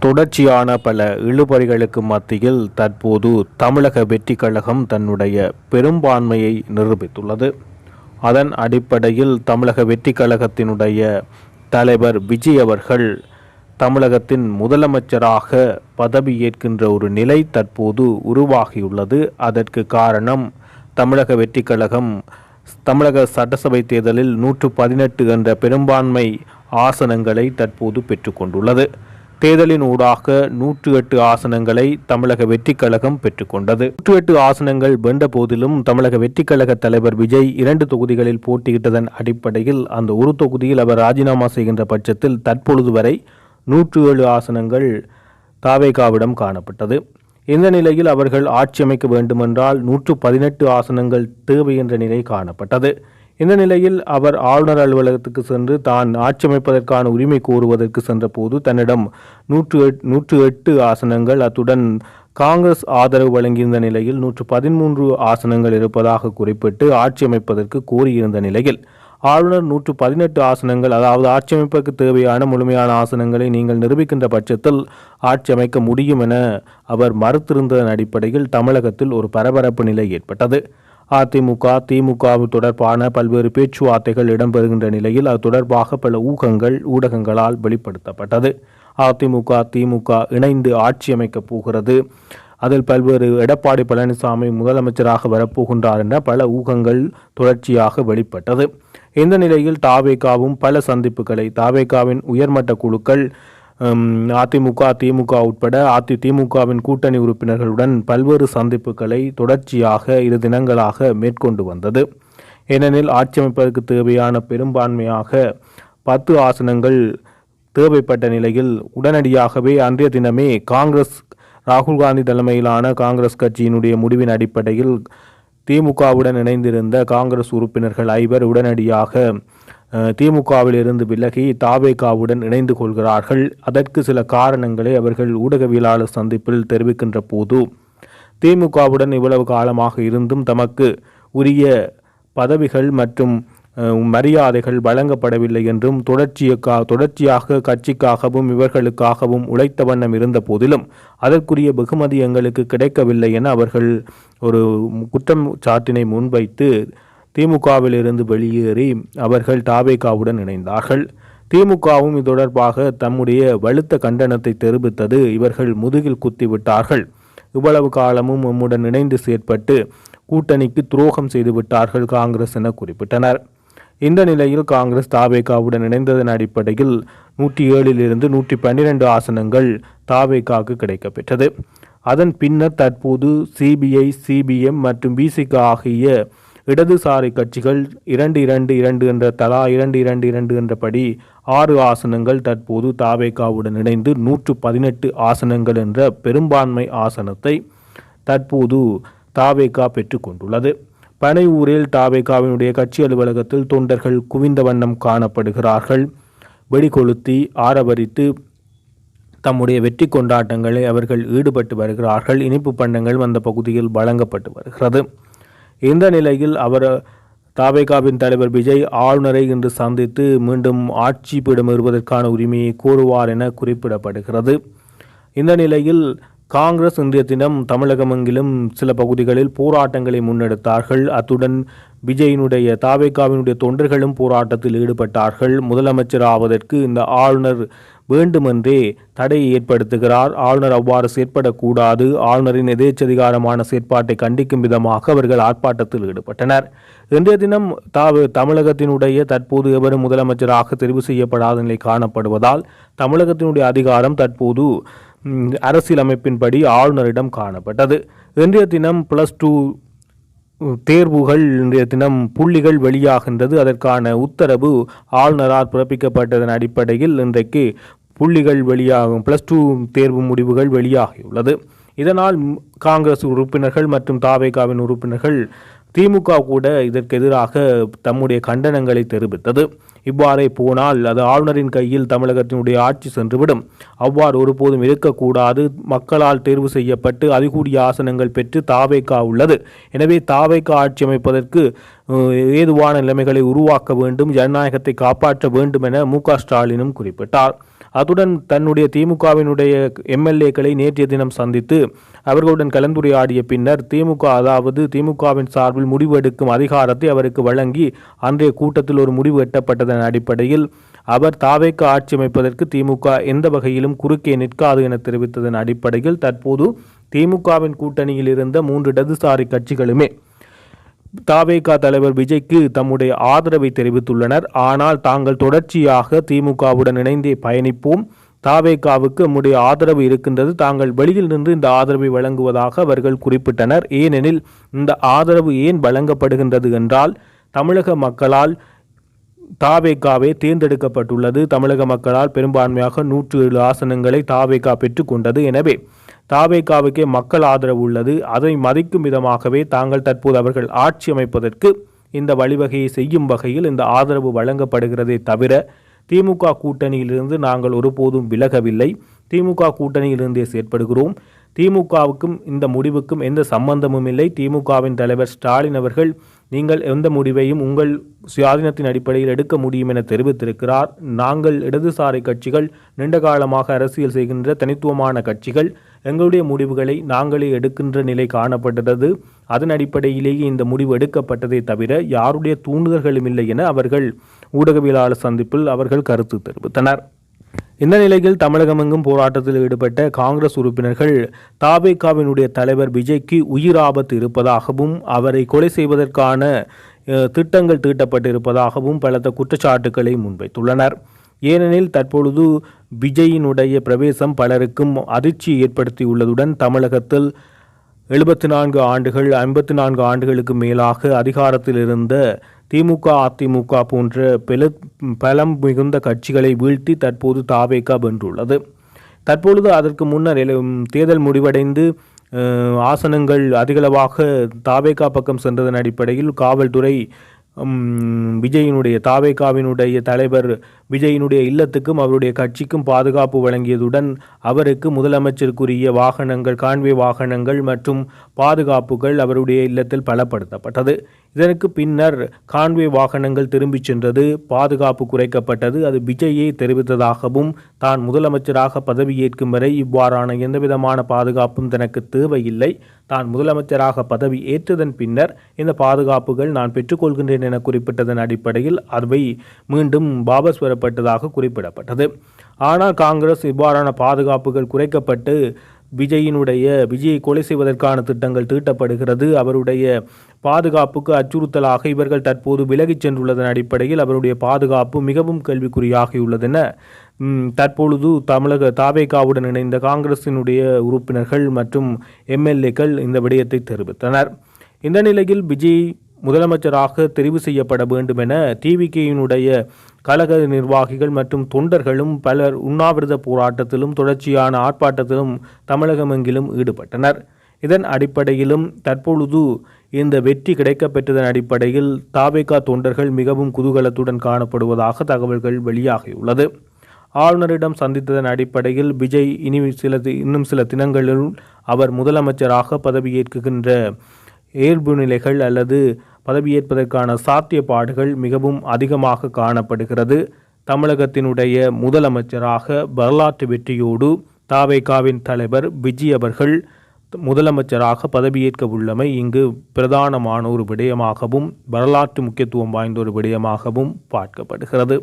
தொடர்ச்சியான பல இழுபறிகளுக்கு மத்தியில் தற்போது தமிழக வெற்றிக் கழகம் தன்னுடைய பெரும்பான்மையை நிரூபித்துள்ளது. அதன் அடிப்படையில் தமிழக வெற்றிக் கழகத்தினுடைய தலைவர் விஜய் அவர்கள் தமிழகத்தின் முதலமைச்சராக பதவியேற்கின்ற ஒரு நிலை தற்போது உருவாகியுள்ளது. அதற்கு காரணம் தமிழக வெற்றிக் கழகம் தமிழக சட்டசபை தேர்தலில் 118 என்ற பெரும்பான்மை ஆசனங்களை தற்போது பெற்றுக்கொண்டுள்ளது. தேர்தலின் ஊடாக 108 ஆசனங்களை தமிழக வெற்றிக் கழகம் பெற்றுக்கொண்டது. 108 ஆசனங்கள் வென்ற போதிலும் தமிழக வெற்றிக் கழக தலைவர் விஜய் 2 தொகுதிகளில் போட்டியிட்டதன் அடிப்படையில் அந்த ஒரு தொகுதியில் அவர் ராஜினாமா செய்கின்ற பட்சத்தில் தற்பொழுது வரை 107 ஆசனங்கள் தாவேகாவிடம் காணப்பட்டது. இந்த நிலையில் அவர்கள் ஆட்சி அமைக்க வேண்டுமென்றால் 118 ஆசனங்கள் தேவை என்ற நிலை காணப்பட்டது. இந்த நிலையில் அவர் ஆளுநர் அலுவலகத்துக்கு சென்று தான் ஆட்சி அமைப்பதற்கான உரிமை கோருவதற்கு சென்ற போது தன்னிடம் 108 ஆசனங்கள் அத்துடன் காங்கிரஸ் ஆதரவு வழங்கியிருந்த நிலையில் 113 ஆசனங்கள் இருப்பதாக குறிப்பிட்டு ஆட்சி அமைப்பதற்கு கோரியிருந்த நிலையில் ஆளுநர் 118 ஆசனங்கள், அதாவது ஆட்சி அமைப்பதற்கு தேவையான முழுமையான ஆசனங்களை நீங்கள் நிரூபிக்கின்ற பட்சத்தில் ஆட்சி அமைக்க முடியும் என அவர் மறுத்திருந்ததன் அடிப்படையில் தமிழகத்தில் ஒரு பரபரப்பு நிலை ஏற்பட்டது. அதிமுக திமுக தொடர்பான பல்வேறு பேச்சுவார்த்தைகள் இடம்பெறுகின்ற நிலையில் அது தொடர்பாக பல ஊகங்கள் ஊடகங்களால் வெளிப்படுத்தப்பட்டது. அதிமுக திமுக இணைந்து ஆட்சி அமைக்கப் போகிறது, அதில் பல்வேறு எடப்பாடி பழனிசாமி முதலமைச்சராக வரப்போகின்றார் என்ற பல ஊகங்கள் தொடர்ச்சியாக வெளிப்பட்டது. இந்த நிலையில் தாவேகாவும் பல சந்திப்புகளை தாவேகாவின் உயர்மட்ட குழுக்கள் அதிமுக திமுக உட்பட திமுகவின் கூட்டணி உறுப்பினர்களுடன் பல்வேறு சந்திப்புகளை தொடர்ச்சியாக 2 தினங்களாக மேற்கொண்டு வந்தது. ஏனெனில் ஆட்சி அமைப்பதற்கு தேவையான பெரும்பான்மையாக 10 ஆசனங்கள் தேவைப்பட்ட நிலையில் உடனடியாகவே அன்றைய தினமே காங்கிரஸ் ராகுல் காந்தி தலைமையிலான காங்கிரஸ் கட்சியினுடைய முடிவின் அடிப்படையில் திமுகவுடன் இணைந்திருந்த காங்கிரஸ் உறுப்பினர்கள் 5 உடனடியாக திமுகவில் இருந்து விலகி தாவேகாவுடன் இணைந்து கொள்கிறார்கள். அதற்கு சில காரணங்களை அவர்கள் ஊடகவியலாளர் சந்திப்பில் தெரிவிக்கின்ற போது, திமுகவுடன் இவ்வளவு காலமாக இருந்தும் தமக்கு உரிய பதவிகள் மற்றும் மரியாதைகள் வழங்கப்படவில்லை என்றும் தொடர்ச்சியாக கட்சிக்காகவும் இவர்களுக்காகவும் உழைத்த வண்ணம் இருந்த போதிலும் அதற்குரிய வெகுமதி எங்களுக்கு கிடைக்கவில்லை என அவர்கள் ஒரு குற்றம் சாட்டினை முன்வைத்து திமுகவில் இருந்து வெளியேறி அவர்கள் தாவேகாவுடன் இணைந்தார்கள். திமுகவும் இது தொடர்பாக தம்முடைய வலுத்த கண்டனத்தை தெரிவித்தது. இவர்கள் முதுகில் குத்திவிட்டார்கள், இவ்வளவு காலமும் நம்முடன் இணைந்து செயற்பட்டு கூட்டணிக்கு துரோகம் செய்து விட்டார்கள் காங்கிரஸ் என குறிப்பிட்டனர். இந்த நிலையில் காங்கிரஸ் தாவேகாவுடன் இணைந்ததன் அடிப்படையில் 107 112 ஆசனங்கள் தாவேகாவுக்கு கிடைக்கப்பெற்றது. அதன் பின்னர் தற்போது சிபிஐ சிபிஎம் மற்றும் பிசிக ஆகிய இடதுசாரி கட்சிகள் 2-2-2 என்ற தலா 2-2-2 என்றபடி 6 ஆசனங்கள் தற்போது தாவேகாவுடன் இணைந்து 118 ஆசனங்கள் என்ற பெரும்பான்மை ஆசனத்தை தற்போது தாவேகா பெற்றுக்கொண்டுள்ளது. பனையூரில் தாவேகாவினுடைய கட்சி அலுவலகத்தில் தொண்டர்கள் குவிந்த வண்ணம் காணப்படுகிறார்கள். வெடிகொளுத்தி ஆரவரித்து தம்முடைய வெற்றி கொண்டாட்டங்களை அவர்கள் ஈடுபட்டு வருகிறார்கள். இனிப்பு பண்டங்கள் அந்த பகுதியில் வழங்கப்பட்டு வருகிறது. இந்த நிலையில் தாவேகாவின் தலைவர் விஜய் ஆளுநரை இன்று சந்தித்து மீண்டும் ஆட்சி பீடம் ஏறுவதற்கான உரிமையை கோருவார் என குறிப்பிடப்படுகிறது. இந்த நிலையில் காங்கிரஸ் இன்றைய தினம் தமிழகமெங்கிலும் சில பகுதிகளில் போராட்டங்களை முன்னெடுத்தார்கள். அத்துடன் விஜயினுடைய தாவேகாவினுடைய தொண்டர்களும் போராட்டத்தில் ஈடுபட்டார்கள். முதலமைச்சர் ஆவதற்கு இந்த ஆளுநர் வேண்டுமென்றே தடையை ஏற்படுத்துகிறார், ஆளுநர் அவ்வாறு செயற்படக்கூடாது, ஆளுநரின் எதேச்சதிகாரமான செயற்பாட்டை கண்டிக்கும் விதமாக அவர்கள் ஆர்ப்பாட்டத்தில் ஈடுபட்டனர். இன்றைய தினம் தமிழகத்தினுடைய தற்போது எவரும் முதலமைச்சராக தெரிவு செய்யப்படாத நிலை காணப்படுவதால் தமிழகத்தினுடைய அதிகாரம் தற்போது அரசியலமைப்பின்படி ஆளுநரிடம் காணப்பட்டது. இன்றைய தினம் +2 தேர்வுகள் இன்றைய தினம் புள்ளிகள் வெளியாகின்றது. அதற்கான உத்தரவு ஆளுநரால் பிறப்பிக்கப்பட்டதன் அடிப்படையில் இன்றைக்கு புள்ளிகள் வெளியாகும் +2 தேர்வு முடிவுகள் வெளியாகியுள்ளது. இதனால் காங்கிரஸ் உறுப்பினர்கள் மற்றும் தாவேகாவின் உறுப்பினர்கள் திமுக கூட இதற்கு எதிராக தம்முடைய கண்டனங்களை தெரிவித்தது. இவ்வாறே போனால் அது ஆளுநரின் கையில் தமிழகத்தினுடைய ஆட்சி சென்றுவிடும், அவ்வாறு ஒருபோதும் இருக்கக்கூடாது, மக்களால் தேர்வு செய்யப்பட்டு அதிகூடிய ஆசனங்கள் பெற்று தாவேகா உள்ளது, எனவே தாவேகா ஆட்சி அமைப்பதற்கு ஏதுவான நிலைமைகளை உருவாக்க வேண்டும், ஜனநாயகத்தை காப்பாற்ற வேண்டும் என மு.க. ஸ்டாலினும் குறிப்பிட்டார். அத்துடன் தன்னுடைய திமுகவினுடைய எம்எல்ஏக்களை நேற்றைய தினம் சந்தித்து அவர்களுடன் கலந்துரையாடிய பின்னர் திமுகவின் சார்பில் முடிவு எடுக்கும் அதிகாரத்தை அவருக்கு வழங்கி அன்றைய கூட்டத்தில் ஒரு முடிவு எட்டப்பட்டதன் அடிப்படையில் அவர் தாவேக்கு ஆட்சி அமைப்பதற்கு திமுக எந்த வகையிலும் குறுக்கே நிற்காது என தெரிவித்ததன் அடிப்படையில் தற்போது திமுகவின் கூட்டணியில் இருந்த 3 இடதுசாரி கட்சிகளுமே தாவேகா தலைவர் விஜய்க்கு தம்முடைய ஆதரவை தெரிவித்துள்ளனர். ஆனால் தாங்கள் தொடர்ச்சியாக திமுகவுடன் இணைந்தே பயணிப்போம், தாவேகாவுக்கு நம்முடைய ஆதரவு இருக்கின்றது, தாங்கள் வெளியில் நின்று இந்த ஆதரவை வழங்குவதாக அவர்கள் குறிப்பிட்டனர். ஏனெனில் இந்த ஆதரவு ஏன் வழங்கப்படுகின்றது என்றால் தமிழக மக்களால் தாவேகாவே தேர்ந்தெடுக்கப்பட்டுள்ளது. தமிழக மக்களால் பெரும்பான்மையாக 107 ஆசனங்களை தாவேகா பெற்றுக்கொண்டது. எனவே தாவேகாவுக்கே மக்கள் ஆதரவு உள்ளது. அதை மதிக்கும் விதமாகவே தாங்கள் தற்போது அவர்கள் ஆட்சி அமைப்பதற்கு இந்த வழிவகையை செய்யும் வகையில் இந்த ஆதரவு வழங்கப்படுகிறதே தவிர திமுக கூட்டணியிலிருந்து நாங்கள் ஒருபோதும் விலகவில்லை. திமுக கூட்டணியிலிருந்தே செயற்படுகிறோம். திமுகவுக்கும் இந்த முடிவுக்கும் எந்த சம்பந்தமும் இல்லை. திமுகவின் தலைவர் ஸ்டாலின் அவர்கள் நீங்கள் எந்த முடிவையும் உங்கள் சுயாதீனத்தின் அடிப்படையில் எடுக்க முடியும் என தெரிவித்திருக்கிறார். நாங்கள் இடதுசாரி கட்சிகள் நீண்ட காலமாக அரசியல் செய்கின்ற தனித்துவமான கட்சிகள், எங்களுடைய முடிவுகளை நாங்களே எடுக்கின்ற நிலை காணப்பட்டது. அதன் அடிப்படையிலேயே இந்த முடிவு எடுக்கப்பட்டதை தவிர யாருடைய தூண்டுதல்களும் இல்லை என அவர்கள் ஊடகவியலாளர் சந்திப்பில் அவர்கள் கருத்து தெரிவித்தனர். இந்த நிலையில் தமிழகமெங்கும் போராட்டத்தில் ஈடுபட்ட காங்கிரஸ் உறுப்பினர்கள் தாவேகாவினுடைய தலைவர் விஜய்க்கு உயிர் ஆபத்து இருப்பதாகவும் அவரை கொலை செய்வதற்கான திட்டங்கள் தீட்டப்பட்டிருப்பதாகவும் பலத்த குற்றச்சாட்டுக்களை முன்வைத்துள்ளனர். ஏனெனில் தற்பொழுது விஜயினுடைய பிரவேசம் பலருக்கும் அதிர்ச்சி ஏற்படுத்தியுள்ளதுடன் தமிழகத்தில் 74 ஆண்டுகள் 54 ஆண்டுகளுக்கு மேலாக அதிகாரத்தில் இருந்த திமுக அதிமுக போன்ற பலம் மிகுந்த கட்சிகளை வீழ்த்தி தற்போது தாவேகா வென்றுள்ளது. தற்பொழுது அதற்கு முன்னர் தேர்தல் முடிவடைந்து ஆசனங்கள் அதிகளவாக தாவேகா பக்கம் சென்றதன் அடிப்படையில் காவல்துறை தாவேகாவினுடைய தலைவர் விஜயினுடைய இல்லத்துக்கும் அவருடைய கட்சிக்கும் பாதுகாப்பு வழங்கியதுடன் அவருக்கு முதலமைச்சருக்குரிய வாகனங்கள், கான்வே வாகனங்கள் மற்றும் பாதுகாப்புகள் அவருடைய இல்லத்தில் பலப்படுத்தப்பட்டது. இதற்கு பின்னர் கான்வே வாகனங்கள் திரும்பிச் சென்றது, பாதுகாப்பு குறைக்கப்பட்டது. அது விஜயை தெரிவித்ததாகவும் தான் முதலமைச்சராக பதவியேற்கும் வரை இவ்வாறான எந்தவிதமான பாதுகாப்பும் தனக்கு தேவையில்லை, தான் முதலமைச்சராக பதவி ஏற்றதன் பின்னர் இந்த பாதுகாப்புகள் நான் பெற்றுக்கொள்கின்றேன் என குறிப்பிட்டதன் அடிப்படையில் அவை மீண்டும் வாபஸ் பெறப்பட்டதாக குறிப்பிடப்பட்டது. ஆனால் காங்கிரஸ் இவ்வாறான பாதுகாப்புகள் குறைக்கப்பட்டு விஜயை கொலை செய்வதற்கான திட்டங்கள் தீட்டப்படுகிறது, அவருடைய பாதுகாப்புக்கு அச்சுறுத்தலாக இவர்கள் தற்போது விலகிச் சென்றுள்ளதன் அடிப்படையில் அவருடைய பாதுகாப்பு மிகவும் கேள்விக்குறியாகியுள்ளதென தற்பொழுது தாவேகாவுடன் இணைந்த காங்கிரசினுடைய உறுப்பினர்கள் மற்றும் எம்எல்ஏக்கள் இந்த விடயத்தை தெரிவித்தனர். இந்த நிலையில் விஜய் முதலமைச்சராக தெரிவு செய்யப்பட வேண்டும் என டிவிகேயினுடைய கழக நிர்வாகிகள் மற்றும் தொண்டர்களும் பலர் உண்ணாவிரத போராட்டத்திலும் தொடர்ச்சியான ஆர்ப்பாட்டத்திலும் தமிழகமெங்கிலும் ஈடுபட்டனர். இதன் அடிப்படையிலும் தற்பொழுது இந்த வெற்றி கிடைக்கப்பெற்றதன் அடிப்படையில் தாவேகா தொண்டர்கள் மிகவும் குதூகலத்துடன் காணப்படுவதாக தகவல்கள் வெளியாகியுள்ளது. ஆளுநரிடம் சந்தித்ததன் அடிப்படையில் விஜய் இன்னும் சில தினங்களில் அவர் முதலமைச்சராக பதவியேற்கின்ற இயல்பு நிலைகள் அல்லது பதவியேற்பதற்கான சாத்தியப்பாடுகள் மிகவும் அதிகமாக காணப்படுகிறது. தமிழகத்தினுடைய முதலமைச்சராக வரலாற்று வெற்றியோடு தாவேகாவின் தலைவர் விஜய் அவர்கள் முதலமைச்சராக பதவியேற்க உள்ளமை இங்கு பிரதானமான ஒரு விடயமாகவும் வரலாற்று முக்கியத்துவம் வாய்ந்த ஒரு விடயமாகவும் பார்க்கப்படுகிறது.